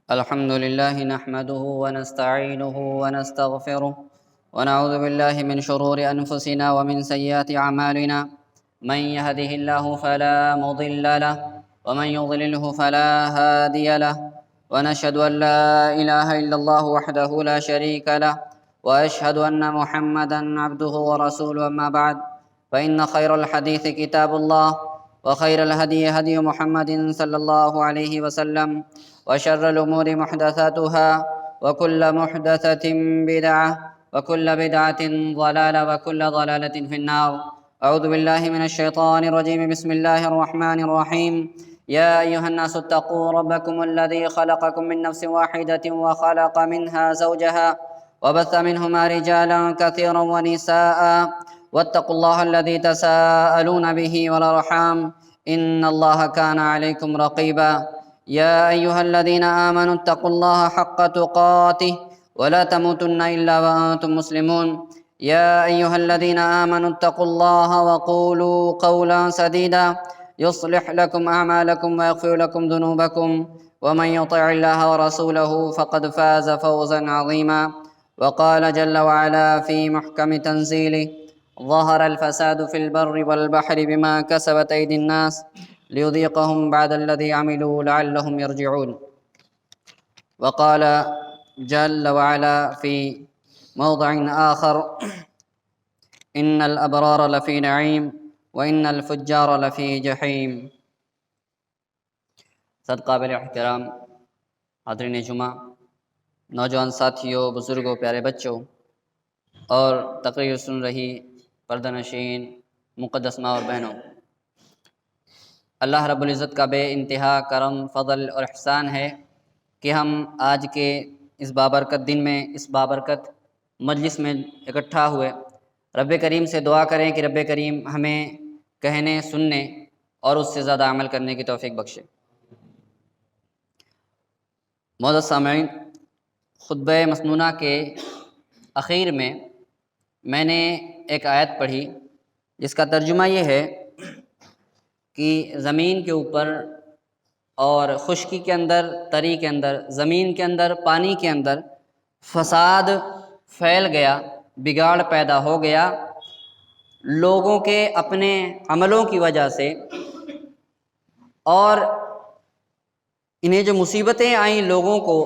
الحمد لله نحمده ونستعينه ونستغفره ونعوذ بالله من شرور أنفسنا ومن سيئات أعمالنا. من يهده الله فلا مضل له ومن يضلله فلا هادي له، ونشهد أن لا إله إلا الله وحده لا شريك له، وأشهد أن محمدا عبده ورسوله. أما بعد، فإن خير الحديث كتاب الله، وخير الهدي هدي محمد صلى الله عليه وسلم، وشر الأمور محدثاتها، وكل محدثة بدعة، وكل بدعة ضلالة، وكل ضلالة في النار. أعوذ بالله من الشيطان الرجيم. بسم الله الرحمن الرحيم. يا أيها الناس اتقوا ربكم الذي خلقكم من نفس واحدة وخلق منها زوجها وبث منهما رجالا كثيرا ونساء، واتقوا الله الذي تساءلون به والأرحام، إن الله كان عليكم رقيبا. يا أيها الذين آمنوا اتقوا الله حق تقاته ولا تموتن إلا وأنتم مسلمون. يا أيها الذين آمنوا اتقوا الله وقولوا قولا سديدا يصلح لكم أعمالكم ويغفر لكم ذنوبكم، ومن يطع الله ورسوله فقد فاز فوزا عظيما. وقال جل وعلا في محكم تنزيله: ظهر الفساد في البر والبحر بما كسبت أيدي الناس ليذيقهم بعد الذي عملوا لعلهم يرجعون. وقال جل وعلا في موضع آخر: إن الأبرار لفي نعيم وإن الفجار لفي جحيم. صد قابل احترام حاضرین جمعہ، نوجوان ساتھیوں، بزرگوں، پیارے بچوں اور تقریر سن رہی پردہ نشین مقدس ماں اور بہنوں، اللہ رب العزت کا بے انتہا کرم، فضل اور احسان ہے کہ ہم آج کے اس بابرکت دن میں، اس بابرکت مجلس میں اکٹھا ہوئے۔ رب کریم سے دعا کریں کہ رب کریم ہمیں کہنے، سننے اور اس سے زیادہ عمل کرنے کی توفیق بخشے۔ معزز سامعین، خطبہ مسنونہ کے اخیر میں نے ایک آیت پڑھی جس کا ترجمہ یہ ہے کہ زمین کے اوپر اور خشکی کے اندر، تری کے اندر، زمین کے اندر، پانی کے اندر فساد پھیل گیا، بگاڑ پیدا ہو گیا لوگوں کے اپنے عملوں کی وجہ سے، اور انہیں جو مصیبتیں آئیں لوگوں کو،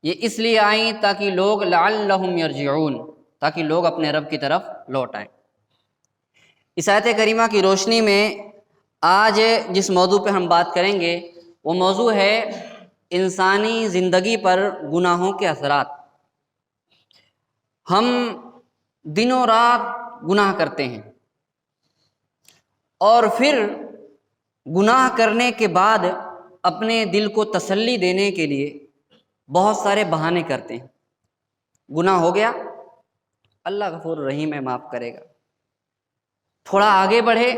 یہ اس لیے آئیں تاکہ لوگ لعلہم یرجعون، تاکہ لوگ اپنے رب کی طرف لوٹ آئیں۔ اس آیت کریمہ کی روشنی میں آج جس موضوع پہ ہم بات کریں گے وہ موضوع ہے انسانی زندگی پر گناہوں کے اثرات۔ ہم دنوں رات گناہ کرتے ہیں اور پھر گناہ کرنے کے بعد اپنے دل کو تسلی دینے کے لیے بہت سارے بہانے کرتے ہیں۔ گناہ ہو گیا، اللہ غفور رحیم ہے، معاف کرے گا۔ تھوڑا آگے بڑھے،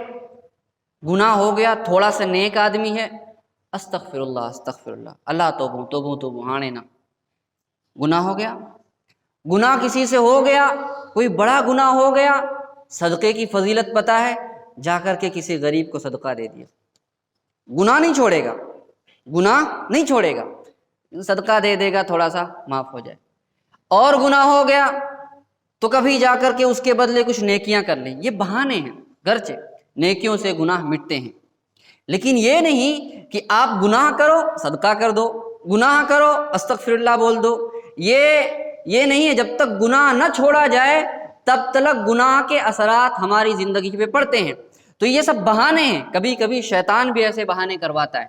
گناہ ہو گیا، تھوڑا سا نیک آدمی ہے، استغفر اللہ استغفر اللہ، اللہ توبوں ہانے نہ۔ گناہ ہو گیا، گناہ کسی سے ہو گیا، کوئی بڑا گناہ ہو گیا، صدقے کی فضیلت پتہ ہے، جا کر کے کسی غریب کو صدقہ دے دیا، گناہ نہیں چھوڑے گا، گناہ نہیں چھوڑے گا، صدقہ دے دے گا، تھوڑا سا معاف ہو جائے۔ اور گناہ ہو گیا تو کبھی جا کر کے اس کے بدلے کچھ نیکیاں کر لیں۔ یہ بہانے ہیں، گرچہ نیکیوں سے گناہ مٹتے ہیں، لیکن یہ نہیں کہ آپ گناہ کرو صدقہ کر دو، گناہ کرو استغفر اللہ بول دو۔ یہ نہیں ہے، جب تک گناہ نہ چھوڑا جائے تب تک گناہ کے اثرات ہماری زندگی پہ پڑتے ہیں۔ تو یہ سب بہانے ہیں۔ کبھی کبھی شیطان بھی ایسے بہانے کرواتا ہے،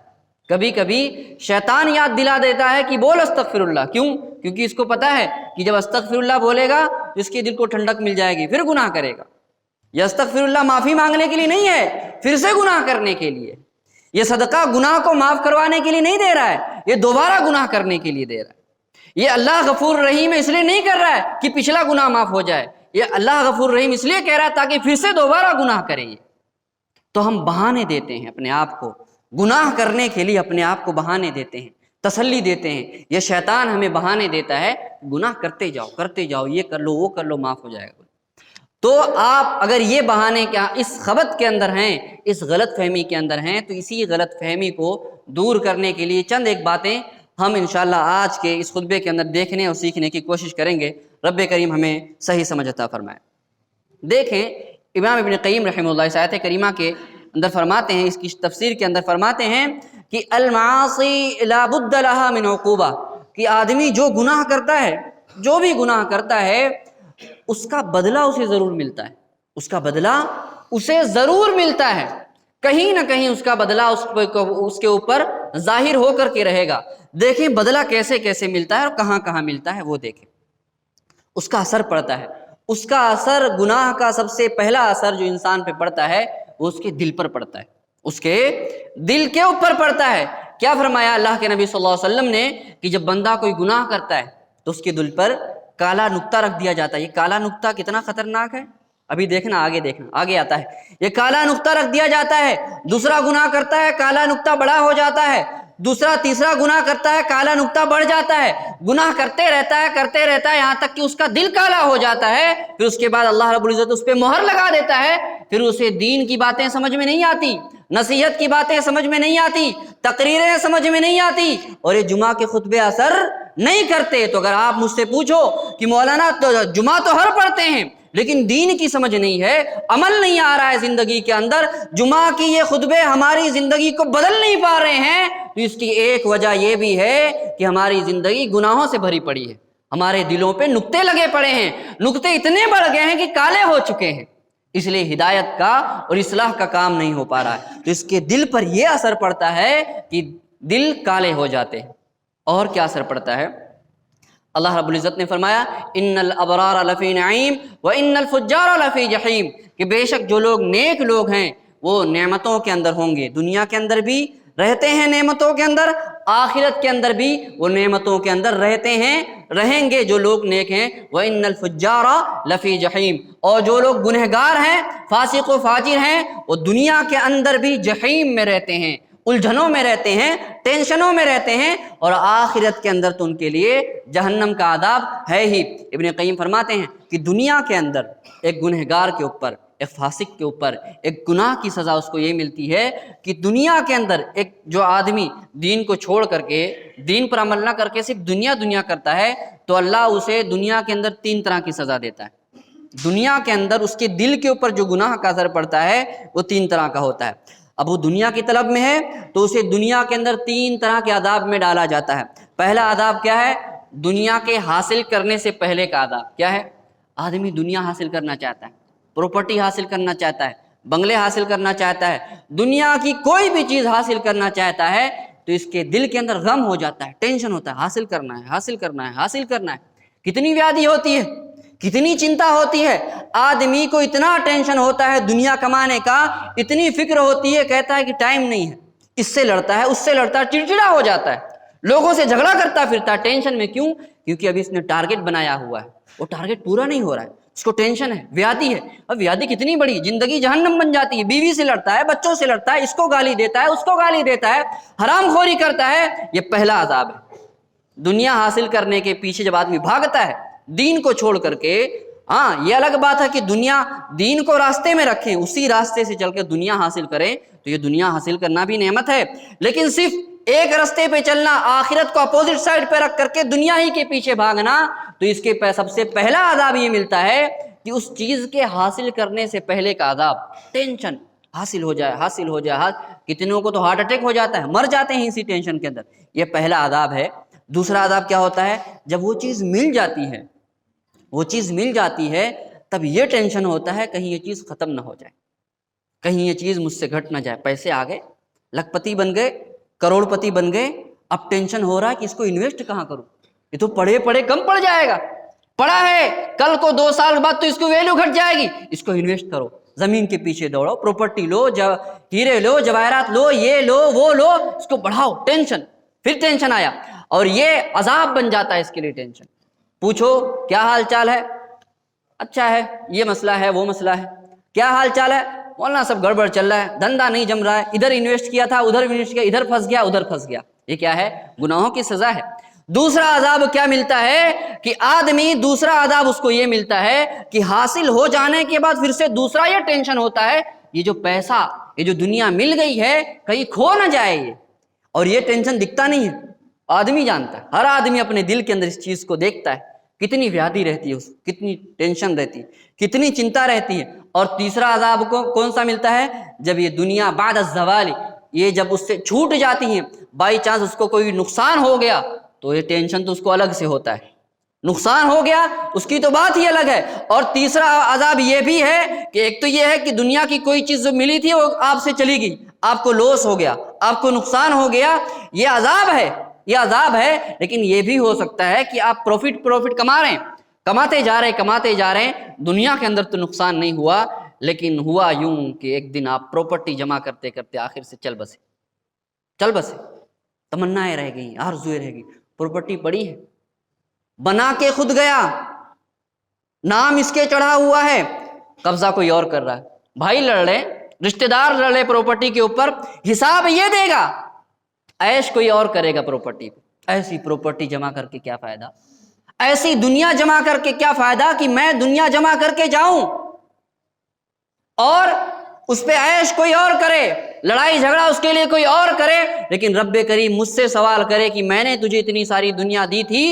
کبھی کبھی شیطان یاد دلا دیتا ہے کہ بول استغفر اللہ۔ کیونکہ اس کو پتہ ہے کہ جب استغفر اللہ بولے گا تو اس کے دل کو ٹھنڈک مل جائے گی، پھر گناہ کرے گا۔ یہ استغفر اللہ معافی مانگنے کے لیے نہیں ہے، پھر سے گناہ کرنے کے لیے۔ یہ صدقہ گناہ کو معاف کروانے کے لیے نہیں دے رہا ہے، یہ دوبارہ گناہ کرنے کے لیے دے رہا ہے۔ یہ اللہ غفور رحیم اس لیے نہیں کر رہا ہے کہ پچھلا گناہ معاف ہو جائے، یہ اللہ غفور رحیم اس لیے کہہ رہا ہے تاکہ پھر سے دوبارہ گناہ کرے۔ یہ تو ہم بہانے دیتے ہیں اپنے آپ کو، گناہ کرنے کے لیے اپنے آپ کو بہانے دیتے ہیں، تسلی دیتے ہیں۔ یہ شیطان ہمیں بہانے دیتا ہے، گناہ کرتے جاؤ، یہ کر لو، وہ کر لو، معاف ہو جائے گا۔ تو آپ اگر یہ بہانے کیا اس خبط کے اندر ہیں، اس غلط فہمی کے اندر ہیں، تو اسی غلط فہمی کو دور کرنے کے لیے چند ایک باتیں ہم انشاءاللہ آج کے اس خطبے کے اندر دیکھنے اور سیکھنے کی کوشش کریں گے۔ رب کریم ہمیں صحیح سمجھ عطا فرمائے۔ دیکھیں امام ابن قیم رحمہ اللہ اس آیت کریمہ کے اندر فرماتے ہیں، اس کی تفسیر کے اندر فرماتے ہیں کہ المعاصی لا بد لها من عقوبہ، کہ آدمی جو گناہ کرتا ہے، جو بھی گناہ کرتا ہے، اس کا بدلہ اسے ضرور ملتا ہے، اس کا بدلہ اسے ضرور ملتا ہے، کہیں نہ کہیں اس کا بدلہ اس کے اوپر ظاہر ہو کر کے رہے گا۔ دیکھیں بدلہ کیسے کیسے ملتا ہے اور کہاں کہاں ملتا ہے، وہ دیکھیں۔ اس کا اثر پڑتا ہے، اس کا اثر، گناہ کا سب سے پہلا اثر جو انسان پہ پڑتا ہے وہ اس کے دل پر پڑتا ہے، اس کے دل کے اوپر پڑتا ہے۔ کیا فرمایا اللہ کے نبی صلی اللہ علیہ وسلم نے کہ جب بندہ کوئی گناہ کرتا ہے تو اس کے دل پر کالا نقطہ رکھ دیا جاتا ہے۔ یہ کالا نقطہ کتنا خطرناک ہے، ابھی دیکھنا، آگے دیکھنا، آگے آتا ہے۔ یہ کالا نقطہ رکھ دیا جاتا ہے، دوسرا گناہ کرتا ہے کالا نقطہ بڑا ہو جاتا ہے، دوسرا تیسرا گناہ کرتا ہے کالا نقطہ بڑھ جاتا ہے، گناہ کرتے رہتا ہے یہاں تک کہ اس کا دل کالا ہو جاتا ہے۔ پھر اس کے بعد اللہ رب العزت اس پہ مہر لگا دیتا ہے، پھر اسے دین کی باتیں سمجھ میں نہیں آتی، نصیحت کی باتیں سمجھ میں نہیں آتی، تقریریں سمجھ میں نہیں آتی، اور یہ جمعہ کے خطبے اثر نہیں کرتے۔ تو اگر آپ مجھ سے پوچھو کہ مولانا تو جمعہ تو ہر پڑھتے ہیں لیکن دین کی سمجھ نہیں ہے، عمل نہیں آ رہا ہے زندگی کے اندر، جمعہ کی یہ خطبے ہماری زندگی کو بدل نہیں پا رہے ہیں، تو اس کی ایک وجہ یہ بھی ہے کہ ہماری زندگی گناہوں سے بھری پڑی ہے، ہمارے دلوں پہ نقطے لگے پڑے ہیں، نقطے اتنے بڑھ گئے ہیں کہ کالے ہو چکے ہیں، اس لیے ہدایت کا اور اصلاح کا کام نہیں ہو پا رہا ہے۔ تو اس کے دل پر یہ اثر پڑتا ہے کہ دل کالے ہو جاتے ہیں۔ اور کیا اثر پڑتا ہے؟ اللہ رب العزت نے فرمایا ان الابرار لفی نعیم وان الفجار لفی جحیم، کہ بے شک جو لوگ نیک لوگ ہیں وہ نعمتوں کے اندر ہوں گے، دنیا کے اندر بھی رہتے ہیں نعمتوں کے اندر، آخرت کے اندر بھی وہ نعمتوں کے اندر رہتے ہیں، رہیں گے جو لوگ نیک ہیں۔ وان الفجار لفی جحیم، اور جو لوگ گنہگار ہیں، فاسق و فاجر ہیں، وہ دنیا کے اندر بھی جحیم میں رہتے ہیں، الجھنوں میں رہتے ہیں، ٹینشنوں میں رہتے ہیں، اور آخرت کے اندر تو ان کے لیے جہنم کا عذاب ہے ہی۔ ابن قیم فرماتے ہیں کہ دنیا کے اندر ایک گنہگار کے اوپر، ایک فاسق کے اوپر ایک گناہ کی سزا اس کو یہ ملتی ہے کہ دنیا کے اندر ایک جو آدمی دین کو چھوڑ کر کے، دین پر عمل نہ کر کے صرف دنیا کرتا ہے، تو اللہ اسے دنیا کے اندر 3 طرح کی سزا دیتا ہے۔ دنیا کے اندر اس کے دل کے اوپر جو گناہ کا اثر پڑتا ہے وہ 3 طرح کا ہوتا ہے۔ اب وہ دنیا کی طلب میں ہے تو اسے دنیا کے اندر 3 طرح کے عذاب میں ڈالا جاتا ہے۔ پہلا عذاب کیا ہے؟ دنیا کے حاصل کرنے سے پہلے کا عذاب کیا ہے؟ آدمی دنیا حاصل کرنا چاہتا ہے، پراپرٹی حاصل کرنا چاہتا ہے، بنگلے حاصل کرنا چاہتا ہے، دنیا کی کوئی بھی چیز حاصل کرنا چاہتا ہے، تو اس کے دل کے اندر غم ہو جاتا ہے، ٹینشن ہوتا ہے، حاصل کرنا ہے، حاصل کرنا ہے، حاصل کرنا ہے۔ کتنی ویادی ہوتی ہے، کتنی چنتا ہوتی ہے، آدمی کو اتنا ٹینشن ہوتا ہے دنیا کمانے کا، اتنی فکر ہوتی ہے، کہتا ہے کہ ٹائم نہیں ہے، اس سے لڑتا ہے، اس سے لڑتا ہے، چڑچڑا ہو جاتا ہے، لوگوں سے جھگڑا کرتا پھرتا ہے، ٹینشن میں۔ کیوں؟ کیونکہ ابھی اس نے ٹارگٹ بنایا ہوا ہے، وہ ٹارگٹ پورا نہیں ہو رہا ہے، اس کو ٹینشن ہے، ویادی ہے۔ اب ویادی کتنی بڑی، زندگی جہنم بن جاتی ہے، بیوی سے لڑتا ہے، بچوں سے لڑتا ہے، اس کو گالی دیتا ہے، اس کو گالی دیتا ہے، حرام خوری کرتا ہے۔ یہ پہلا عذاب ہے۔ دنیا حاصل کرنے کے پیچھے جب آدمی بھاگتا ہے دین کو چھوڑ کر کے، ہاں یہ الگ بات ہے کہ دنیا، دین کو راستے میں رکھیں، اسی راستے سے چل کے دنیا حاصل کریں، تو یہ دنیا حاصل کرنا بھی نعمت ہے، لیکن صرف ایک راستے پہ چلنا، آخرت کو اپوزٹ سائڈ پہ رکھ کر کے دنیا ہی کے پیچھے بھاگنا، تو اس کے سب سے پہلا عذاب یہ ملتا ہے کہ اس چیز کے حاصل کرنے سے پہلے کا عذاب، ٹینشن، حاصل ہو جائے، حاصل ہو جائے۔ کتنوں کو تو ہارٹ اٹیک ہو جاتا ہے، مر جاتے ہیں اسی ٹینشن کے اندر۔ یہ پہلا عذاب ہے۔ دوسرا عذاب کیا ہوتا ہے؟ جب وہ چیز مل جاتی ہے، وہ چیز مل جاتی ہے، تب یہ ٹینشن ہوتا ہے کہیں یہ چیز ختم نہ ہو جائے، کہیں یہ چیز مجھ سے گھٹ نہ جائے۔ پیسے آ گئے، لکھ پتی بن گئے، کروڑ پتی بن گئے، اب ٹینشن ہو رہا ہے کہ اس کو انویسٹ کہاں کروں، یہ تو پڑھے پڑھے کم پڑ جائے گا، پڑھا ہے کل کو 2 سال بعد تو اس کو ویلیو گھٹ جائے گی، اس کو انویسٹ کرو، زمین کے پیچھے دوڑو، پراپرٹی لو، ہیرے لو، جواہرات لو، یہ لو، وہ لو، اس کو بڑھاؤ، ٹینشن، پھر ٹینشن آیا، اور یہ عذاب بن جاتا ہے اس کے لیے ٹینشن۔ پوچھو کیا حال چال ہے؟ اچھا ہے، یہ مسئلہ ہے، وہ مسئلہ ہے۔ کیا حال چال ہے؟ مولانا سب گڑبڑ چل رہا ہے، دھندا نہیں جم رہا ہے، ادھر انویسٹ کیا تھا، ادھر انویسٹ کیا، ادھر پھنس گیا، ادھر پھنس گیا۔ یہ کیا ہے؟ گناہوں کی سزا ہے۔ دوسرا عذاب کیا ملتا ہے کہ آدمی، دوسرا عذاب اس کو یہ ملتا ہے کہ حاصل ہو جانے کے بعد پھر سے دوسرا یہ ٹینشن ہوتا ہے، یہ جو پیسہ، یہ جو دنیا مل گئی ہے کہیں کھو نہ جائے یہ، اور یہ ٹینشن دکھتا نہیں ہے، آدمی جانتا ہے، ہر آدمی اپنے دل کے اندر اس چیز کو دیکھتا ہے، کتنی ویادی رہتی ہے، اس کتنی ٹینشن رہتی ہے، کتنی چنتا رہتی ہے۔ اور تیسرا عذاب کو کون سا ملتا ہے؟ جب یہ دنیا بعد الزوال، یہ جب اس سے چھوٹ جاتی ہیں، بائی چانس اس کو کوئی نقصان ہو گیا تو یہ ٹینشن تو اس کو الگ سے ہوتا ہے، نقصان ہو گیا اس کی تو بات ہی الگ ہے۔ اور تیسرا عذاب یہ بھی ہے کہ ایک تو یہ ہے کہ دنیا کی کوئی چیز جو ملی تھی وہ آپ سے چلی گئی، آپ کو لاس ہو گیا، آپ کو نقصان ہو گیا، یہ عذاب ہے، یہ عذاب ہے۔ لیکن یہ بھی ہو سکتا ہے کہ آپ پروفٹ کما رہے ہیں، کماتے جا رہے ہیں، دنیا کے اندر تو نقصان نہیں ہوا، لیکن ہوا یوں کہ ایک دن آپ پراپرٹی جمع کرتے کرتے آخر سے چل بسے، تمنائیں رہ گئیں، آرزویں رہ گئی، پراپرٹی پڑی ہے، بنا کے خود گیا، نام اس کے چڑھا ہوا ہے، قبضہ کوئی اور کر رہا ہے، بھائی لڑ رہے، رشتہ دار لڑ رہے پراپرٹی کے اوپر، حساب یہ دے گا، عیش کوئی اور کرے گا پراپرٹی پہ۔ ایسی پراپرٹی جمع کر کے کیا فائدہ، ایسی دنیا جمع کر کے کیا فائدہ کہ میں دنیا جمع کر کے جاؤں اور اس پہ عیش کوئی اور کرے، لڑائی جھگڑا اس کے لیے کوئی اور کرے، لیکن رب کریم مجھ سے سوال کرے کہ میں نے تجھے اتنی ساری دنیا دی تھی،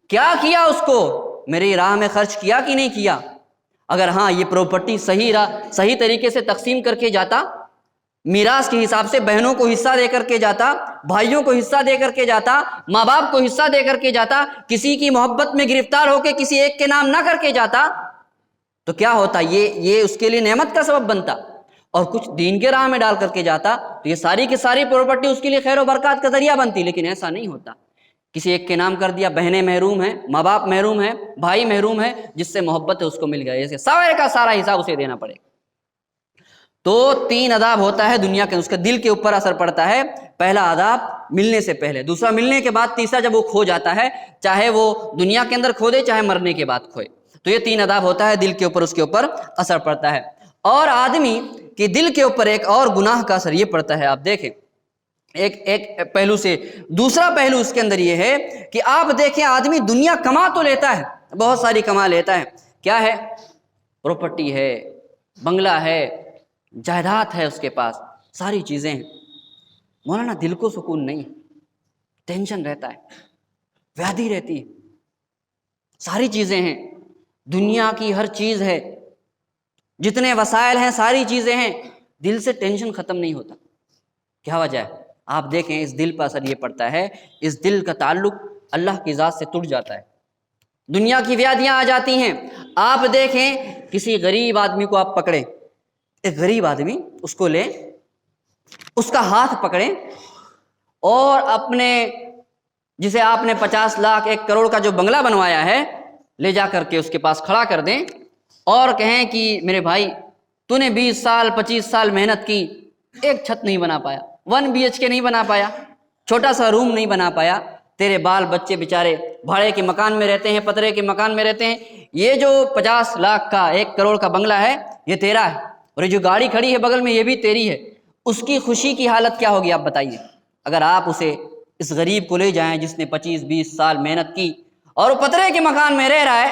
کیا کیا اس کو، میری راہ میں خرچ کیا کہ نہیں کیا؟ اگر ہاں یہ پراپرٹی صحیح طریقے سے تقسیم کر کے جاتا، میراث کے حساب سے بہنوں کو حصہ دے کر کے جاتا، بھائیوں کو حصہ دے کر کے جاتا، ماں باپ کو حصہ دے کر کے جاتا، کسی کی محبت میں گرفتار ہو کے کسی ایک کے نام نہ کر کے جاتا، تو کیا ہوتا؟ یہ اس کے لیے نعمت کا سبب بنتا، اور کچھ دین کے راہ میں ڈال کر کے جاتا تو یہ ساری کی ساری پراپرٹی اس کے لیے خیر و برکات کا ذریعہ بنتی۔ لیکن ایسا نہیں ہوتا، کسی ایک کے نام کر دیا، بہنیں محروم ہیں، ماں باپ محروم ہیں، بھائی محروم ہے، جس سے محبت ہے اس کو مل گیا، جیسے سارے کا سارا حساب اسے دینا پڑے۔ تو 3 عذاب ہوتا ہے دنیا کے، اس کے دل کے اوپر اثر پڑتا ہے۔ پہلا عذاب ملنے سے پہلے، دوسرا ملنے کے بعد، تیسرا جب وہ کھو جاتا ہے، چاہے وہ دنیا کے اندر کھو دے چاہے مرنے کے بعد کھوئے، تو یہ 3 عذاب ہوتا ہے، دل کے اوپر اس کے اوپر اثر پڑتا ہے۔ اور آدمی کے دل کے اوپر ایک اور گناہ کا اثر یہ پڑتا ہے، آپ دیکھیں ایک پہلو سے دوسرا پہلو اس کے اندر یہ ہے کہ آپ دیکھیں آدمی دنیا کما تو لیتا ہے، بہت ساری کما لیتا ہے، کیا ہے؟ پراپرٹی ہے، بنگلہ ہے، جائیداد ہے، اس کے پاس ساری چیزیں ہیں، مولانا دل کو سکون نہیں، ٹینشن رہتا ہے، ویادی رہتی ہے، ساری چیزیں ہیں، دنیا کی ہر چیز ہے، جتنے وسائل ہیں ساری چیزیں ہیں، دل سے ٹینشن ختم نہیں ہوتا۔ کیا وجہ ہے؟ آپ دیکھیں اس دل پر اثر یہ پڑتا ہے، اس دل کا تعلق اللہ کی ذات سے ٹوٹ جاتا ہے، دنیا کی ویادیاں آ جاتی ہیں۔ آپ دیکھیں کسی غریب آدمی کو آپ پکڑیں، ایک غریب آدمی اس کو لیں، اس کا ہاتھ پکڑیں اور اپنے جسے آپ نے 50 لاکھ 1 کروڑ کا جو بنگلہ بنوایا ہے لے جا کر کے اس کے پاس کھڑا کر دیں اور کہیں کہ میرے بھائی تو نے 20 سال 25 سال محنت کی، ایک چھت نہیں بنا پایا، 1 BHK نہیں بنا پایا، چھوٹا سا روم نہیں بنا پایا، تیرے بال بچے بیچارے بھاڑے کے مکان میں رہتے ہیں، پترے کے مکان میں رہتے ہیں، یہ جو 50 لاکھ کا 1 کروڑ کا بنگلہ ہے یہ تیرا ہے، اور یہ جو گاڑی کھڑی ہے بغل میں یہ بھی تیری ہے۔ اس کی خوشی کی حالت کیا ہوگی آپ بتائیے؟ اگر آپ اسے اس غریب کو لے جائیں جس نے 25-20 سال محنت کی اور وہ پترے کے مکان میں رہ رہا ہے،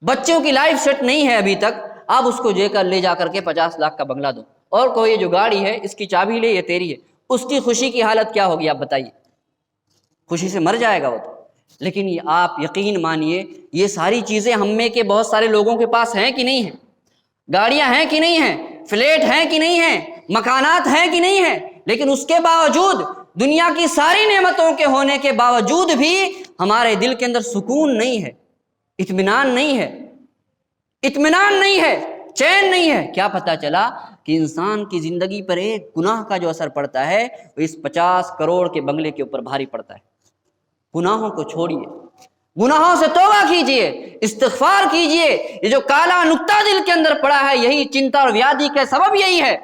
بچوں کی لائف سیٹ نہیں ہے ابھی تک، آپ اس کو لے جا کر کے 50 لاکھ کا بنگلہ دو اور کوئی یہ جو گاڑی ہے اس کی چابی لے، یہ تیری ہے، اس کی خوشی کی حالت کیا ہوگی آپ بتائیے؟ خوشی سے مر جائے گا وہ تو۔ لیکن یہ آپ یقین مانیے یہ ساری چیزیں ہم میں کے بہت سارے لوگوں کے پاس ہیں کہ نہیں ہیں، گاڑیاں ہیں کہ نہیں ہیں، فلیٹ ہیں کہ نہیں ہیں، مکانات ہیں کہ نہیں ہیں، لیکن اس کے باوجود دنیا کی ساری نعمتوں کے ہونے کے باوجود بھی ہمارے دل کے اندر سکون نہیں ہے، اطمینان نہیں ہے، چین نہیں ہے۔ کیا پتہ چلا کہ انسان کی زندگی پر ایک گناہ کا جو اثر پڑتا ہے وہ اس 50 کروڑ کے بنگلے کے اوپر بھاری پڑتا ہے۔ گناہوں کو چھوڑیے، گناہوں سے توبہ کیجئے، استغفار کیجئے۔ یہ جو کالا نقطہ دل کے اندر پڑا ہے یہی چنتا اور ویادی کا سبب یہی ہے۔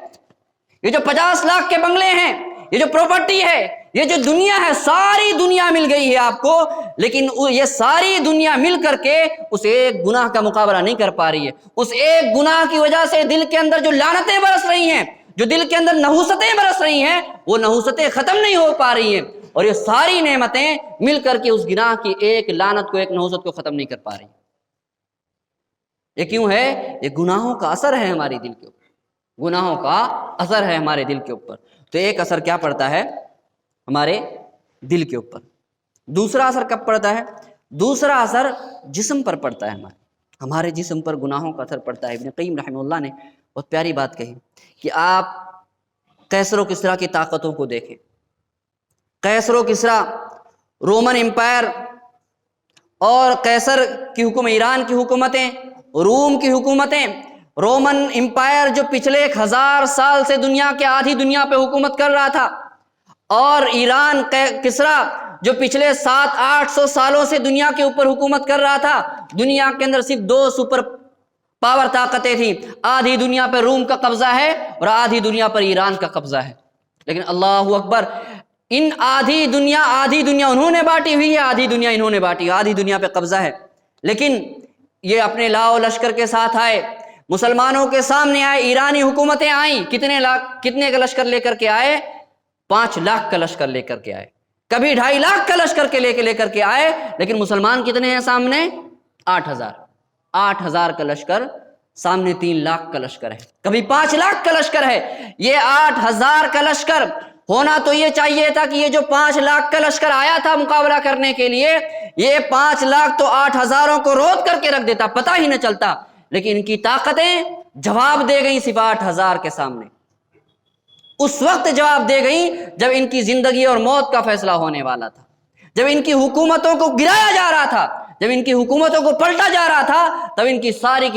یہ جو 50 لاکھ کے بنگلے ہیں، یہ جو پراپرٹی ہے، یہ جو دنیا ہے، ساری دنیا مل گئی ہے آپ کو، لیکن یہ ساری دنیا مل کر کے اس ایک گناہ کا مقابلہ نہیں کر پا رہی ہے۔ اس ایک گناہ کی وجہ سے دل کے اندر جو لعنتیں برس رہی ہیں، جو دل کے اندر نحوستیں برس رہی ہیں، وہ نحوستیں ختم نہیں ہو پا رہی ہیں، اور یہ ساری نعمتیں مل کر کے اس گناہ کی ایک لعنت کو، ایک نحوست کو ختم نہیں کر پا رہی۔ یہ کیوں ہے؟ یہ گناہوں کا اثر ہے ہماری دل کے اوپر، گناہوں کا اثر ہے ہمارے دل کے اوپر۔ تو ایک اثر کیا پڑتا ہے ہمارے دل کے اوپر، دوسرا اثر کب پڑتا ہے؟ دوسرا اثر جسم پر پڑتا ہے، ہمارے جسم پر گناہوں کا اثر پڑتا ہے۔ ابن قیم رحمہ اللہ نے بہت پیاری بات کہی کہ آپ قیصر و کسریٰ کی طاقتوں کو دیکھیں۔ قیصر و کسریٰ، رومن امپائر اور قیصر کی ایران کی حکومتیں، روم کی حکومتیں، رومن امپائر جو پچھلے 1000 سال سے دنیا کے آدھی دنیا پہ حکومت کر رہا تھا، اور ایران کسریٰ جو پچھلے 700-800 سالوں سے دنیا کے اوپر حکومت کر رہا تھا۔ دنیا کے اندر صرف 2 سپر پاور طاقتیں تھیں، آدھی دنیا پہ روم کا قبضہ ہے اور آدھی دنیا پر ایران کا قبضہ ہے۔ لیکن اللہ اکبر، ان آدھی دنیا انہوں نے بانٹی ہوئی ہے، آدھی دنیا انہوں نے بانٹی، آدھی دنیا پہ قبضہ ہے۔ لیکن یہ اپنے لاؤ لشکر کے ساتھ آئے، مسلمانوں کے سامنے آئے، ایرانی حکومتیں آئیں، کتنے کا لشکر لے کر کے آئے؟ 5 لاکھ کا لشکر لے کر کے آئے، کبھی 2.5 لاکھ کا لشکر لے کر کے آئے۔ لیکن مسلمان کتنے ہیں سامنے؟ 8,000 کا لشکر سامنے 3 لاکھ کا لشکر ہے، کبھی 5 لاکھ کا لشکر ہے۔ یہ 8,000 کا لشکر ہونا تو یہ چاہیے تھا کہ یہ جو 5 لاکھ کا لشکر آیا تھا مقابلہ کرنے کے لیے، یہ 5 لاکھ تو 8,000 کو روت کر کے رکھ دیتا، پتہ ہی نہ چلتا۔ لیکن ان کی طاقتیں جواب دے گئیں صرف 8,000 کے سامنے۔ اس وقت جواب دے گئیں جب ان کی زندگی اور موت کا فیصلہ ہونے والا تھا، جب ان کی حکومتوں کو گرایا جا رہا تھا، جب ان کی حکومتوں کو پلٹا جا رہا تھا، تب ان کی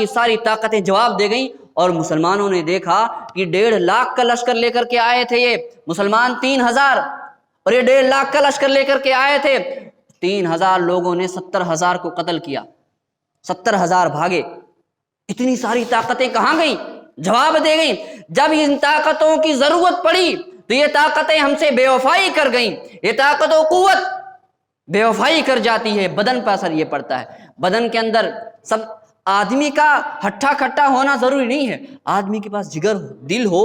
ساری طاقتیں جواب دے گئیں۔ اور مسلمانوں نے دیکھا کہ 1.5 لاکھ کا لشکر لے کر کے آئے تھے یہ مسلمان 3,000، اور یہ 1.5 لاکھ کا لشکر لے کر کے آئے تھے۔ 3,000 لوگوں نے 70,000 کو قتل کیا، 70,000 بھاگے۔ اتنی ساری طاقتیں کہاں گئیں؟ جواب دے گئیں۔ جب ان طاقتوں کی ضرورت پڑی تو یہ طاقتیں ہم سے بے وفائی کر گئیں۔ یہ طاقت و قوت بے وفائی کر جاتی ہے، بدن پر اثر یہ پڑتا ہے۔ بدن کے اندر سب آدمی کا ہٹھا کھٹا ہونا ضروری نہیں ہے، آدمی کے پاس جگر ہو، دل ہو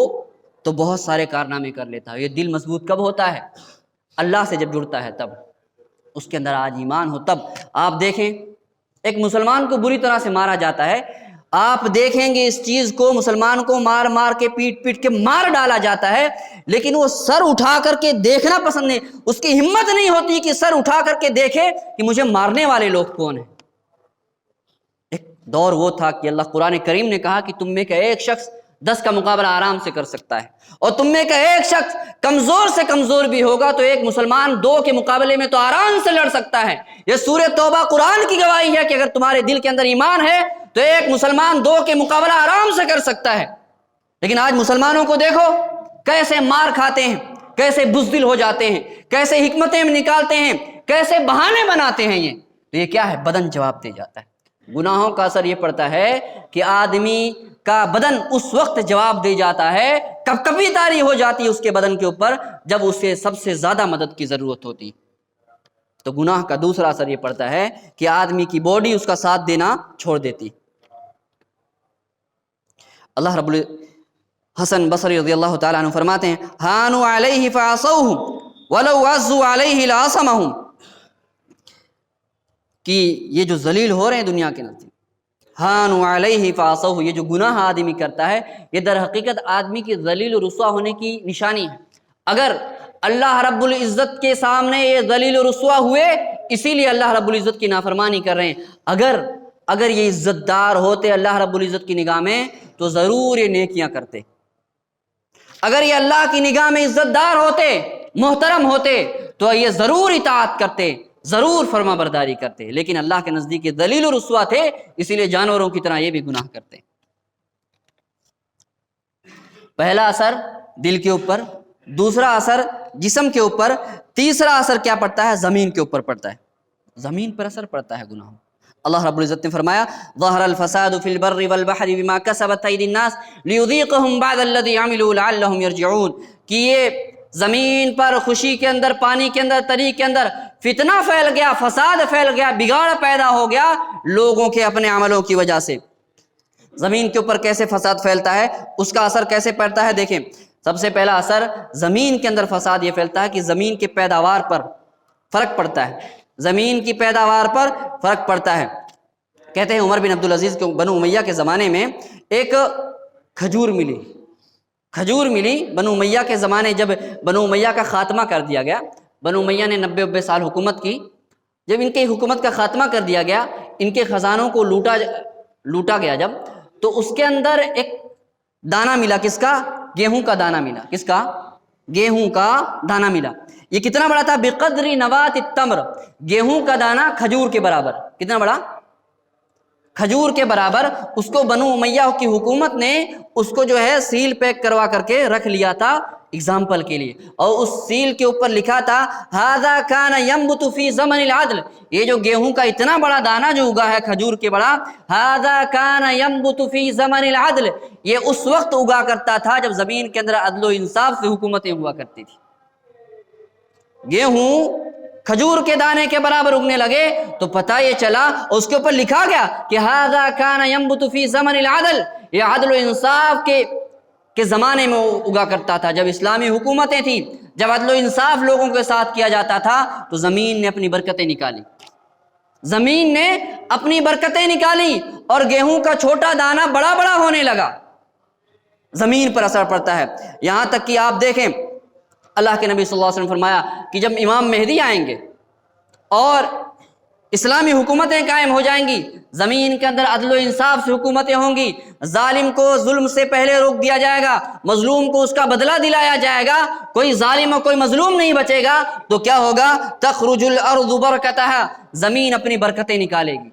تو بہت سارے کارنامے کر لیتا ہے۔ یہ دل مضبوط کب ہوتا ہے؟ اللہ سے جب جڑتا ہے، تب اس کے اندر آج ایمان ہو تب۔ آپ دیکھیں ایک مسلمان کو بری طرح سے مارا جاتا ہے، آپ دیکھیں گے اس چیز کو، مسلمان کو مار مار کے پیٹ کے مار ڈالا جاتا ہے، لیکن وہ سر اٹھا کر کے دیکھنا پسند نہیں، اس کی ہمت نہیں ہوتی کہ سر اٹھا کر کے دیکھے کہ مجھے مارنے والے لوگ کون ہیں۔ ایک دور وہ تھا کہ اللہ قرآن کریم نے کہا کہ تم میں کا ایک شخص 10 کا مقابلہ آرام سے کر سکتا ہے، اور تم میں کا ایک شخص کمزور سے کمزور بھی ہوگا تو ایک مسلمان 2 کے مقابلے میں تو آرام سے لڑ سکتا ہے۔ یہ سورہ توبہ قرآن کی گواہی ہے کہ اگر تمہارے دل کے اندر ایمان ہے تو ایک مسلمان 2 کے مقابلہ آرام سے کر سکتا ہے۔ لیکن آج مسلمانوں کو دیکھو کیسے مار کھاتے ہیں، کیسے بزدل ہو جاتے ہیں، کیسے حکمتیں نکالتے ہیں، کیسے بہانے بناتے ہیں۔ یہ کیا ہے؟ بدن جواب دے جاتا ہے۔ گناہوں کا اثر یہ پڑتا ہے کہ آدمی کا بدن اس وقت جواب دے جاتا ہے، کبھی طاری ہو جاتی ہے اس کے بدن کے اوپر جب اسے سب سے زیادہ مدد کی ضرورت ہوتی۔ تو گناہ کا دوسرا اثر یہ پڑتا ہے کہ آدمی کی باڈی اس کا ساتھ دینا چھوڑ دیتی۔ اللہ رب حسن بصری رضی اللہ تعالیٰ عنہ فرماتے ہیں ہانوا علیہ فعصوہ ولو عزوا علیہ لعصمہم، کہ یہ جو ذلیل ہو رہے ہیں دنیا کے نزدیک، ہانوا علیہ فعصوہ، یہ جو گناہ آدمی کرتا ہے یہ در حقیقت آدمی کی ذلیل و رسوا ہونے کی نشانی ہے۔ اگر اللہ رب العزت کے سامنے یہ ذلیل و رسوا ہوئے، اسی لیے اللہ رب العزت کی نافرمانی کر رہے ہیں۔ اگر یہ عزت دار ہوتے اللہ رب العزت کی نگاہ میں تو ضرور یہ نیکیاں کرتے۔ اگر یہ اللہ کی نگاہ میں عزت دار ہوتے، محترم ہوتے، تو یہ ضرور اطاعت کرتے، ضرور فرما برداری کرتے۔ لیکن اللہ کے نزدیک یہ ذلیل و رسوا تھے، اسی لیے جانوروں کی طرح یہ بھی گناہ کرتے۔ پہلا اثر دل کے اوپر، دوسرا اثر جسم کے اوپر، تیسرا اثر کیا پڑتا ہے؟ زمین کے اوپر پڑتا ہے، زمین پر اثر پڑتا ہے گناہوں۔ اللہ رب العزت نے فرمایا ظہر الفساد فی البر والبحر بما کسبت ایدی الناس لیذیقہم بعض الذی عملوا لعلہم یرجعون، کہ یہ زمین پر خوشی کے اندر، پانی کے اندر، تری کے اندر فتنہ پھیل گیا، فساد پھیل گیا، بگاڑ پیدا ہو گیا لوگوں کے اپنے عملوں کی وجہ سے۔ زمین کے اوپر کیسے فساد پھیلتا ہے، اس کا اثر کیسے پڑتا ہے؟ دیکھیں، سب سے پہلا اثر زمین کے اندر فساد یہ پھیلتا ہے کہ زمین کے پیداوار پر فرق پڑتا ہے، زمین کی پیداوار پر فرق پڑتا ہے۔ کہتے ہیں عمر بن عبدالعزیز کے بنو امیہ کے زمانے میں ایک کھجور ملی بنو امیہ کے زمانے، جب بنو امیہ کا خاتمہ کر دیا گیا، بنو امیہ نے 90 سال حکومت کی. جب ان کی حکومت کا خاتمہ کر دیا گیا، ان کے خزانوں کو لوٹا گیا جب، تو اس کے اندر ایک دانہ ملا. کس کا؟ گیہوں کا دانہ ملا. کس کا؟ گیہوں کا دانہ ملا. یہ کتنا بڑا تھا؟ بقدر نوات التمر، گیہوں کا دانہ کھجور کے برابر. کتنا بڑا؟ کھجور کے برابر. اس کو بنو امیہ کی حکومت نے اس کو جو ہے سیل پیک کروا کر کے رکھ لیا تھا اگزامپل کے لیے، اور اس سیل کے اوپر لکھا تھا ھذا کان ینبت فی زمن العدل. یہ جو گیہوں کا اتنا بڑا دانہ جو اگا ہے کھجور کے بڑا، ھذا کان ینبت فی زمن العدل، یہ اس وقت اگا کرتا تھا جب زمین کے اندر عدل و انصاف سے حکومتیں ہوا کرتی تھی. گیہوں کھجور کے دانے کے برابر اگنے لگے تو پتہ یہ چلا، اور اس کے اوپر لکھا گیا کہ ھذا کان ینبت فی زمن العدل، یہ عدل و انصاف کے زمانے میں اگا کرتا تھا، جب اسلامی حکومتیں تھیں، جب عدل و انصاف لوگوں کے ساتھ کیا جاتا تھا تو زمین نے اپنی برکتیں نکالی. زمین نے اپنی برکتیں نکالی اور گیہوں کا چھوٹا دانہ بڑا بڑا ہونے لگا. زمین پر اثر پڑتا ہے. یہاں تک کہ آپ دیکھیں اللہ کے نبی صلی اللہ علیہ وسلم فرمایا کہ جب امام مہدی آئیں گے اور اسلامی حکومتیں قائم ہو جائیں گی، زمین کے اندر عدل و انصاف سے حکومتیں ہوں گی، ظالم کو ظلم سے پہلے روک دیا جائے گا، مظلوم کو اس کا بدلہ دلایا جائے گا، کوئی ظالم اور کوئی مظلوم نہیں بچے گا، تو کیا ہوگا؟ تخرج الارض برکتہا، زمین اپنی برکتیں نکالے گی.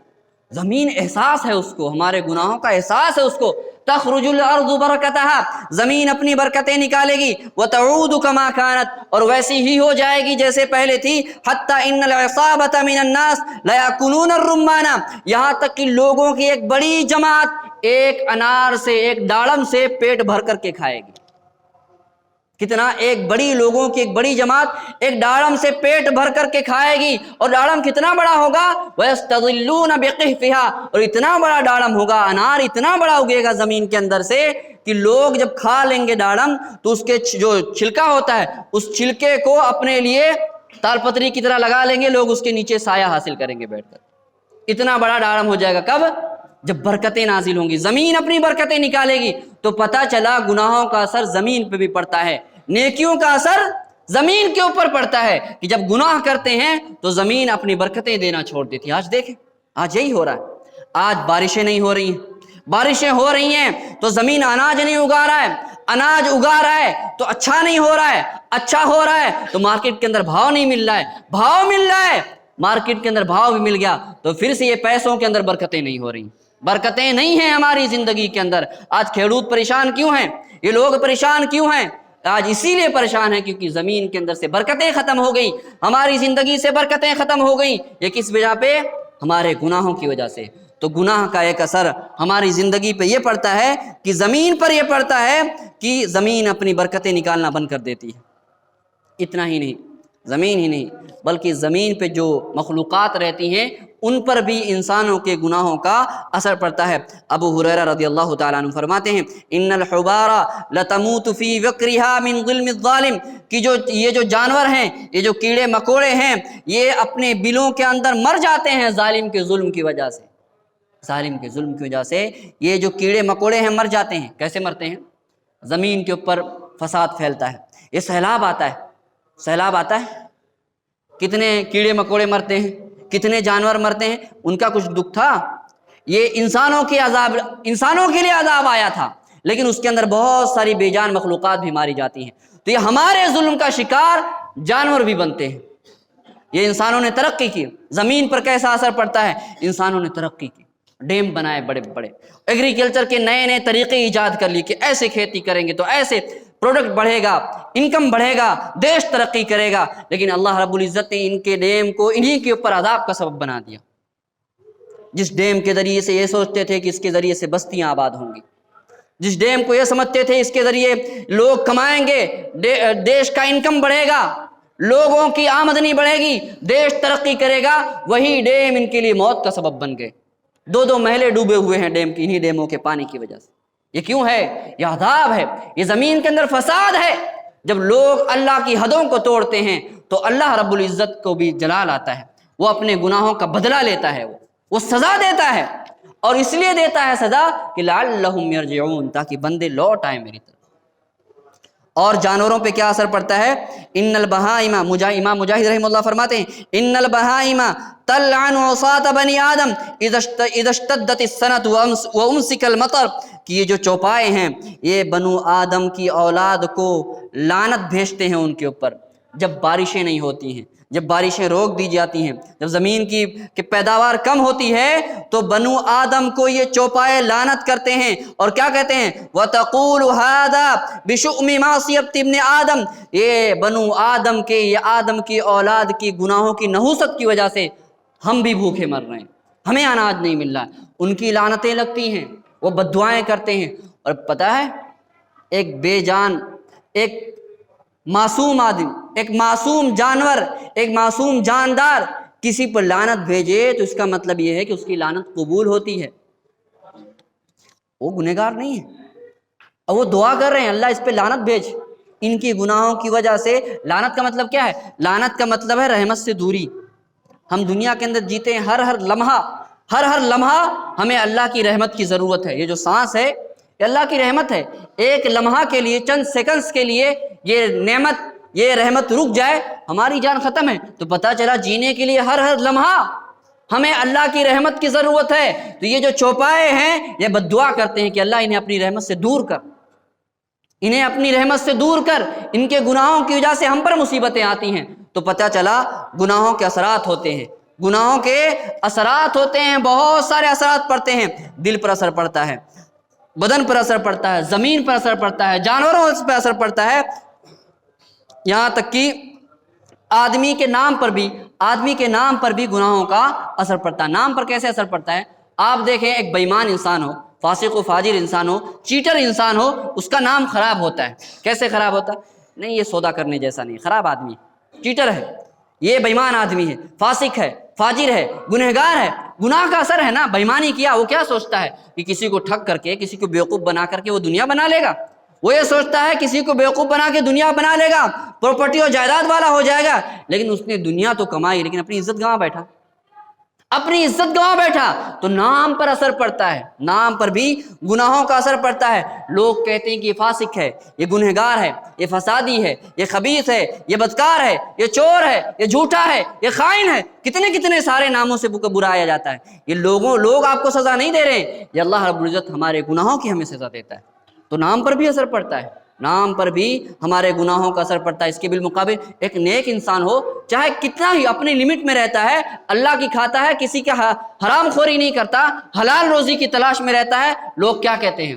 زمین احساس ہے اس کو، ہمارے گناہوں کا احساس ہے اس کو. تخرج الارض برکتہا، زمین اپنی برکتیں نکالے گی. وتعود کما کانت، اور ویسی ہی ہو جائے گی جیسے پہلے تھی. حتی ان العصابۃ من الناس لیاکلون الرمان، یہاں تک کہ لوگوں کی ایک بڑی جماعت ایک انار سے، ایک ڈاڑم سے پیٹ بھر کر کے کھائے گی. کتنا؟ لوگوں کی ایک بڑی جماعت ایک ڈاڑم سے پیٹ بھر کر کے کھائے گی. اور ڈاڑم کتنا بڑا ہوگا؟ وَيَسْتَظِلُّونَ بِقِحْفِهَا، اور اتنا بڑا ڈاڑم ہوگا، انار اتنا بڑا اگے گا زمین کے اندر سے کہ لوگ جب کھا لیں گے ڈاڑم تو اس کے جو چھلکا ہوتا ہے اس چھلکے کو اپنے لیے تال پتری کی طرح لگا لیں گے، لوگ اس کے نیچے سایہ حاصل کریں گے بیٹھ کر. اتنا بڑا ڈاڑم ہو جائے گا. کب؟ جب برکتیں نازل ہوں گی، زمین اپنی برکتیں نکالے گی. تو پتہ چلا گناہوں کا اثر زمین پہ بھی پڑتا ہے، نیکیوں کا اثر زمین کے اوپر پڑتا ہے. کہ جب گناہ کرتے ہیں تو زمین اپنی برکتیں دینا چھوڑ دیتی ہے. آج دیکھیں، آج یہی ہو رہا ہے. آج بارشیں نہیں ہو رہی ہیں، بارشیں ہو رہی ہیں تو زمین اناج نہیں اگا رہا ہے، اناج اگا رہا ہے تو اچھا نہیں ہو رہا ہے، اچھا ہو رہا ہے تو مارکیٹ کے اندر بھاؤ نہیں مل رہا ہے، بھاؤ مل رہا ہے، مارکیٹ کے اندر بھاؤ بھی مل گیا تو پھر سے یہ پیسوں کے اندر برکتیں نہیں ہو رہی، برکتیں نہیں ہیں ہماری زندگی کے اندر. آج کھیڑوت پریشان کیوں ہیں؟ یہ لوگ پریشان کیوں ہیں؟ آج اسی لیے پریشان ہیں کیونکہ زمین کے اندر سے برکتیں ختم ہو گئی، ہماری زندگی سے برکتیں ختم ہو گئی. یہ کس وجہ پہ؟ ہمارے گناہوں کی وجہ سے. تو گناہ کا ایک اثر ہماری زندگی پہ یہ پڑتا ہے کہ زمین پر یہ پڑتا ہے کہ زمین اپنی برکتیں نکالنا بند کر دیتی ہے. اتنا ہی نہیں، زمین ہی نہیں بلکہ زمین پہ جو مخلوقات رہتی ہیں ان پر بھی انسانوں کے گناہوں کا اثر پڑتا ہے. ابو ہریرہ رضی اللہ تعالیٰ عنہ فرماتے ہیں ان الحبار لتموت فی وقرها من ظلم الظالم، کہ یہ جو جانور ہیں، یہ جو کیڑے مکوڑے ہیں، یہ اپنے بلوں کے اندر مر جاتے ہیں ظالم کے ظلم کی وجہ سے. ظالم کے ظلم کی وجہ سے یہ جو کیڑے مکوڑے ہیں مر جاتے ہیں. کیسے مرتے ہیں؟ زمین کے اوپر فساد پھیلتا ہے، یہ سیلاب آتا ہے، سیلاب آتا ہے، کتنے کیڑے مکوڑے مرتے ہیں، کتنے جانور مرتے ہیں. ان کا کچھ دکھ تھا؟ یہ انسانوں کے لیے عذاب آیا تھا، لیکن اس کے اندر بہت ساری بے جان مخلوقات بھی ماری جاتی ہیں. تو یہ ہمارے ظلم کا شکار جانور بھی بنتے ہیں. یہ انسانوں نے ترقی کی. زمین پر کیسا اثر پڑتا ہے؟ انسانوں نے ترقی کی، ڈیم بنائے بڑے بڑے، ایگریکلچر کے نئے نئے طریقے ایجاد کر لیے کہ ایسے کھیتی کریں گے تو ایسے پروڈکٹ بڑھے گا، انکم بڑھے گا، دیش ترقی کرے گا. لیکن اللہ رب العزت نے ان کے ڈیم کو انہی کے اوپر عذاب کا سبب بنا دیا. جس ڈیم کے ذریعے سے یہ سوچتے تھے کہ اس کے ذریعے سے بستیاں آباد ہوں گی، جس ڈیم کو یہ سمجھتے تھے اس کے ذریعے لوگ کمائیں گے، دیش کا انکم بڑھے گا، لوگوں کی آمدنی بڑھے گی، دیش ترقی کرے گا، وہی ڈیم ان کے لیے موت کا سبب بن گئے. 2 محلے ڈوبے ہوئے ہیں ڈیم کی، انہی ڈیموں کے پانی کی وجہ سے. یہ کیوں ہے؟ یہ عذاب ہے، یہ زمین کے اندر فساد ہے. جب لوگ اللہ کی حدوں کو توڑتے ہیں تو اللہ رب العزت کو بھی جلال آتا ہے، وہ اپنے گناہوں کا بدلہ لیتا ہے، وہ سزا دیتا ہے. اور اس لیے دیتا ہے سزا کہ لعلہم یرجعون، تاکہ بندے لوٹ آئیں میری طرف. اور جانوروں پہ کیا اثر پڑتا ہے؟ ان البہائم، امام مجاہد رحمہ اللہ فرماتے ہیں ان البہائم تلعن عصاة بنی آدم اذا اشتدت السنۃ وامسک المطر، کہ یہ جو چوپائے ہیں یہ بنو آدم کی اولاد کو لعنت بھیجتے ہیں ان کے اوپر جب بارشیں نہیں ہوتی ہیں، جب بارشیں روک دی جاتی ہیں، جب زمین کی پیداوار کم ہوتی ہے تو بنو آدم کو یہ چوپائے لعنت کرتے ہیں اور کیا کہتے ہیں؟ وَتَقُولُ هَذَا بِشُؤْمِ مَعْصِيَةِ ابْنِ آدم، یہ بنو آدم کے، یہ آدم کی اولاد کی گناہوں کی نحوست کی وجہ سے ہم بھی بھوکے مر رہے ہیں، ہمیں اناج نہیں مل رہا، ان کی لعنتیں لگتی ہیں، وہ بد دعائیں کرتے ہیں۔ اور پتہ ہے ایک بے جان، ایک معصوم آدمی، ایک معصوم جانور، ایک معصوم جاندار کسی پر لعنت بھیجے تو اس کا مطلب یہ ہے کہ اس کی لعنت قبول ہوتی ہے، وہ گنہگار نہیں ہے، اور وہ دعا کر رہے ہیں اللہ اس پہ لعنت بھیج ان کی گناہوں کی وجہ سے۔ لعنت کا مطلب کیا ہے؟ لعنت کا مطلب ہے رحمت سے دوری۔ ہم دنیا کے اندر جیتے ہیں، ہر لمحہ ہمیں اللہ کی رحمت کی ضرورت ہے۔ یہ جو سانس ہے یہ اللہ کی رحمت ہے، ایک لمحہ کے لیے، چند سیکنڈز کے لیے یہ نعمت، یہ رحمت رک جائے، ہماری جان ختم ہے۔ تو پتہ چلا جینے کے لیے ہر لمحہ ہمیں اللہ کی رحمت کی ضرورت ہے۔ تو یہ جو چوپائے ہیں یہ بد دعا کرتے ہیں کہ اللہ انہیں اپنی رحمت سے دور کر، انہیں اپنی رحمت سے دور کر، ان کے گناہوں کی وجہ سے ہم پر مصیبتیں آتی ہیں۔ تو پتہ چلا گناہوں کے اثرات ہوتے ہیں، گناہوں کے اثرات ہوتے ہیں، بہت سارے اثرات پڑتے ہیں، دل پر اثر پڑتا ہے، بدن پر اثر پڑتا ہے، زمین پر اثر پڑتا ہے، جانوروں پر اثر پڑتا ہے، یہاں تک کہ آدمی کے نام پر بھی گناہوں کا اثر پڑتا ہے۔ نام پر کیسے اثر پڑتا ہے؟ آپ دیکھیں ایک بے ایمان انسان ہو، فاسق و فاجر انسان ہو، چیٹر انسان ہو، اس کا نام خراب ہوتا ہے۔ کیسے خراب ہوتا ہے؟ نہیں یہ سودا کرنے جیسا نہیں، خراب آدمی ہے، چیٹر ہے، یہ بے ایمان آدمی ہے، فاسق ہے، فاجر ہے، گنہگار ہے۔ گناہ کا اثر ہے نا، بے ایمانی کیا، وہ کیا سوچتا ہے کہ کسی کو ٹھگ کر کے، کسی کو بیوقوف بنا کر کے وہ دنیا بنا لے گا؟ وہ یہ سوچتا ہے کسی کو بیوقوف بنا کے دنیا بنا لے گا، پراپرٹی اور جائیداد والا ہو جائے گا، لیکن اس نے دنیا تو کمائی لیکن اپنی عزت گنوا بیٹھا، اپنی عزت گنوا بیٹھا۔ تو نام پر اثر پڑتا ہے، نام پر بھی گناہوں کا اثر پڑتا ہے۔ لوگ کہتے ہیں کہ یہ فاسق ہے، یہ گنہگار ہے، یہ فسادی ہے، یہ خبیث ہے، یہ بدکار ہے، یہ چور ہے، یہ جھوٹا ہے، یہ خائن ہے، کتنے سارے ناموں سے برایا جاتا ہے۔ یہ لوگ آپ کو سزا نہیں دے رہے ہیں، یہ اللہ رب العزت ہمارے گناہوں کی ہمیں سزا دیتا ہے۔ تو نام پر بھی اثر پڑتا ہے، نام پر بھی ہمارے گناہوں کا اثر پڑتا ہے۔ اس کے بالمقابل ایک نیک انسان ہو، چاہے کتنا ہی اپنی لمٹ میں رہتا ہے، اللہ کی کھاتا ہے، کسی کا حرام خوری نہیں کرتا، حلال روزی کی تلاش میں رہتا ہے، لوگ کیا کہتے ہیں؟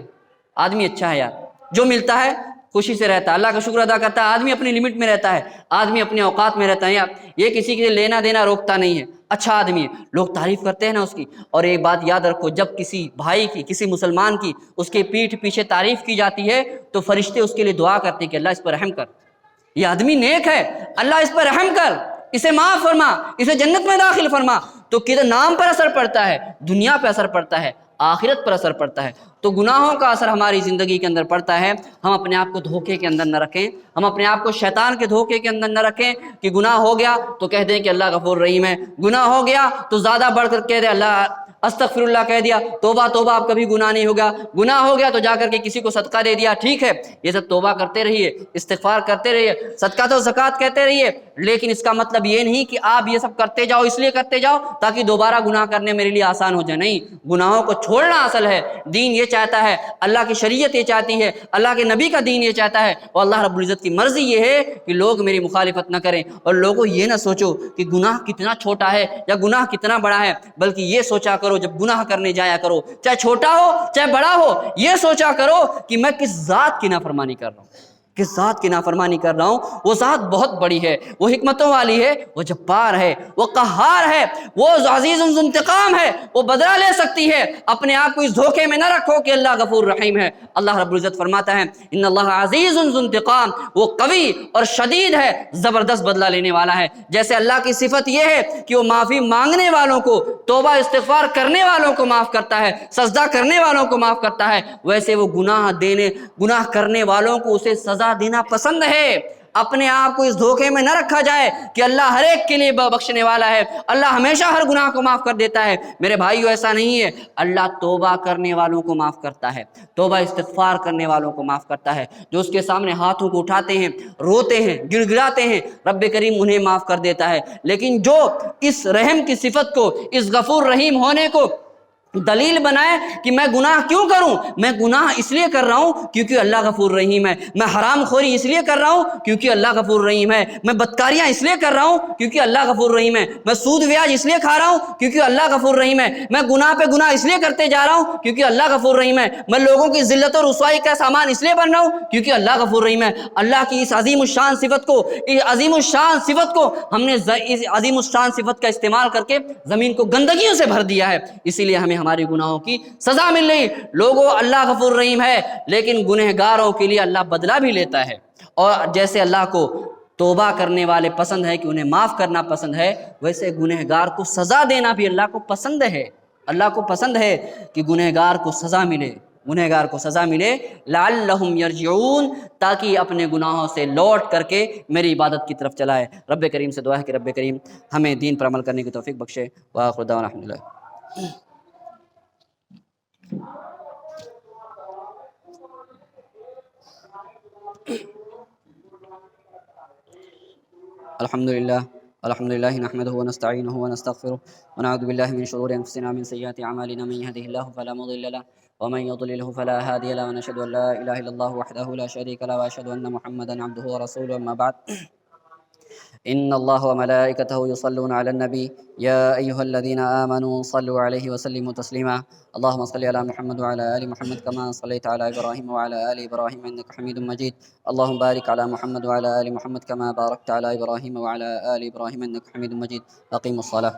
آدمی اچھا ہے یار، جو ملتا ہے خوشی سے رہتا ہے، اللہ کا شکر ادا کرتا ہے، آدمی اپنی لمٹ میں رہتا ہے، آدمی اپنے اوقات میں رہتا ہے، یہ کسی کے لینا دینا روکتا نہیں ہے، اچھا آدمی ہے، لوگ تعریف کرتے ہیں نا اس کی۔ اور ایک بات یاد رکھو، جب کسی بھائی کی، کسی مسلمان کی اس کے پیٹھ پیچھے تعریف کی جاتی ہے تو فرشتے اس کے لیے دعا کرتے ہیں کہ اللہ اس پر رحم کر، یہ آدمی نیک ہے، اللہ اس پر رحم کر، اسے معاف فرما، اسے جنت میں داخل فرما۔ تو کدھر نام پر اثر پڑتا ہے، دنیا پہ اثر پڑتا ہے، آخرت پر اثر پڑتا ہے۔ تو گناہوں کا اثر ہماری زندگی کے اندر پڑتا ہے۔ ہم اپنے آپ کو دھوکے کے اندر نہ رکھیں، ہم اپنے آپ کو شیطان کے دھوکے کے اندر نہ رکھیں کہ گناہ ہو گیا تو کہہ دیں کہ اللہ غفور رحیم ہے، گناہ ہو گیا تو زیادہ بڑھ کر کہہ دیں اللہ استغفر اللہ کہہ دیا، توبہ توبہ اب کبھی گناہ نہیں ہوگا، گناہ ہو گیا تو جا کر کے کسی کو صدقہ دے دیا، ٹھیک ہے یہ سب توبہ کرتے رہیے، استغفار کرتے رہیے، صدقہ و زکوٰۃ کہتے رہیے، لیکن اس کا مطلب یہ نہیں کہ آپ یہ سب کرتے جاؤ اس لیے کرتے جاؤ تاکہ دوبارہ گناہ کرنے میرے لیے آسان ہو جائے۔ نہیں، گناہوں کو چھوڑنا اصل ہے، دین یہ چاہتا ہے، اللہ کی شریعت یہ چاہتی ہے، اللہ کے نبی کا دین یہ چاہتا ہے، اور اللہ رب العزت کی مرضی یہ ہے کہ لوگ میری مخالفت نہ کریں۔ اور لوگوں یہ نہ سوچو کہ گناہ کتنا چھوٹا ہے یا گناہ کتنا بڑا ہے، بلکہ یہ سوچا کرو جب گناہ کرنے جایا کرو، چاہے چھوٹا ہو چاہے بڑا ہو، یہ سوچا کرو کہ میں کس ذات کی نافرمانی کر رہا ہوں، کس ذات کی نافرمانی کر رہا ہوں۔ وہ ذات بہت بڑی ہے، وہ حکمتوں والی ہے، وہ جبار ہے، وہ قہار ہے، وہ عزیز ذو انتقام ہے، وہ بدلہ لے سکتی ہے۔ اپنے آپ کو اس دھوکے میں نہ رکھو کہ اللہ غفور رحیم ہے۔ اللہ رب العزت فرماتا ہے ان اللہ عزیز ذو انتقام، وہ قوی اور شدید ہے، زبردست بدلہ لینے والا ہے۔ جیسے اللہ کی صفت یہ ہے کہ وہ معافی مانگنے والوں کو، توبہ استغفار کرنے والوں کو معاف کرتا ہے، سجدہ کرنے والوں کو معاف کرتا ہے، ویسے وہ گناہ کرنے والوں کو اسے سزا دینا پسند ہے۔ اپنے آپ کو اس دھوکے میں نہ رکھا جائے کہ اللہ ہر ایک کے لیے بخشنے والا ہے، اللہ ہمیشہ ہر گناہ کو معاف کر دیتا ہے۔ میرے بھائیو ایسا نہیں ہے، اللہ توبہ کرنے والوں کو معاف کرتا ہے، توبہ استغفار کرنے والوں کو معاف کرتا ہے، جو اس کے سامنے ہاتھوں کو اٹھاتے ہیں، روتے ہیں، گڑ گڑاتے ہیں، رب کریم انہیں معاف کر دیتا ہے۔ لیکن جو اس رحم کی صفت کو، اس غفور رحیم ہونے کو دلیل بنائے کہ میں گناہ کیوں کروں، میں گناہ اس لیے کر رہا ہوں کیونکہ اللہ غفور رحیم ہے، میں حرام خوری اس لیے کر رہا ہوں کیونکہ اللہ غفور رحیم ہے، میں بدکاریاں اس لیے کر رہا ہوں کیونکہ اللہ غفور رحیم ہے، میں سود بیاج اس لیے کھا رہا ہوں کیونکہ اللہ غفور رحیم ہے، میں گناہ پہ گناہ اس لیے کرتے جا رہا ہوں کیونکہ اللہ غفور رحیم ہے، میں لوگوں کی ذلت و رسوائی کا سامان اس لیے بن رہا ہوں کیونکہ اللہ غفور رحیم ہے۔ اللہ کی اس عظیم الشان صفت کو، اس عظیم الشان صفت کو ہم نے اس عظیم الشان صفت کا استعمال کر کے زمین کو گندگیوں سے بھر دیا ہے، اسی لیے ہمیں ہماری گناہوں کی سزا مل رہی۔ لوگوں اللہ غفور رحیم ہے لیکن گنہگاروں کے لیے اللہ بدلہ بھی لیتا ہے، اور جیسے اللہ کو توبہ کرنے والے پسند ہے کہ انہیں معاف کرنا پسند ہے، ویسے گنہگار کو سزا دینا بھی اللہ کو پسند ہے۔ اللہ کو پسند ہے کہ گنہگار کو سزا ملے، گنہگار کو سزا ملے، لعلہم یرجعون، تاکہ اپنے گناہوں سے لوٹ کر کے میری عبادت کی طرف چلائے۔ رب کریم سے دعا ہے کہ رب کریم ہمیں دین پر عمل کرنے کی توفیق بخشے۔ وآخر دعوانا الحمدللہ۔ الحمد لله نحمده ونستعينه ونستغفره ونعوذ بالله من شرور انفسنا ومن سيئات اعمالنا، من يهده الله فلا مضل له ومن يضلله فلا هادي له، ونشهد ان لا اله الا الله وحده لا شريك له، واشهد ان محمدا عبده ورسوله، اما بعد. إن الله وملائكته يصلون على النبي يا أيها الذين آمنوا صلوا عليه وسلموا تسليما. اللهم صل على محمد وعلى آل محمد كما صليت على إبراهيم وعلى آل إبراهيم إنك حميد مجيد. اللهم بارك على محمد وعلى آل محمد كما باركت على إبراهيم وعلى آل إبراهيم إنك حميد مجيد. أقيموا الصلاة.